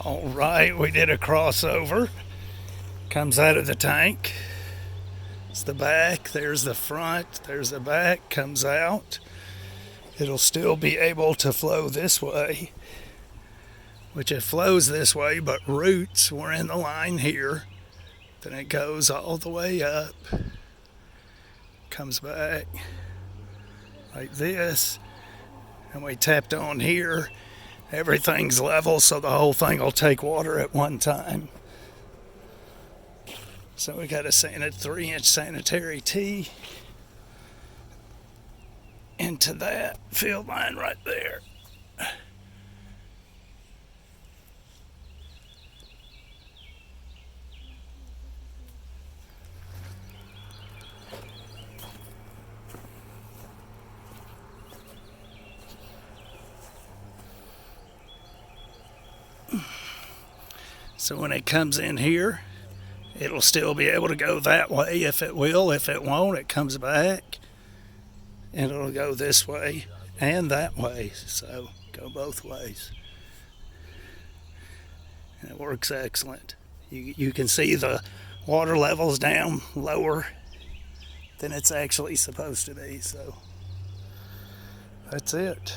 All right, we did a crossover. Comes out of the tank. It's the back, there's the front, there's the back, comes out. It'll still be able to flow this way, which it flows this way, but roots were in the line here. Then it goes all the way up, comes back like this, and we tapped on here. Everything's level, so the whole thing will take water at one time. So we got a 3-inch sanitary tee into that field line right there. So when it comes in here, it'll still be able to go that way if it will. If it won't, it comes back and it'll go this way and that way. So go both ways. And it works excellent. You can see the water levels down lower than it's actually supposed to be. So that's it.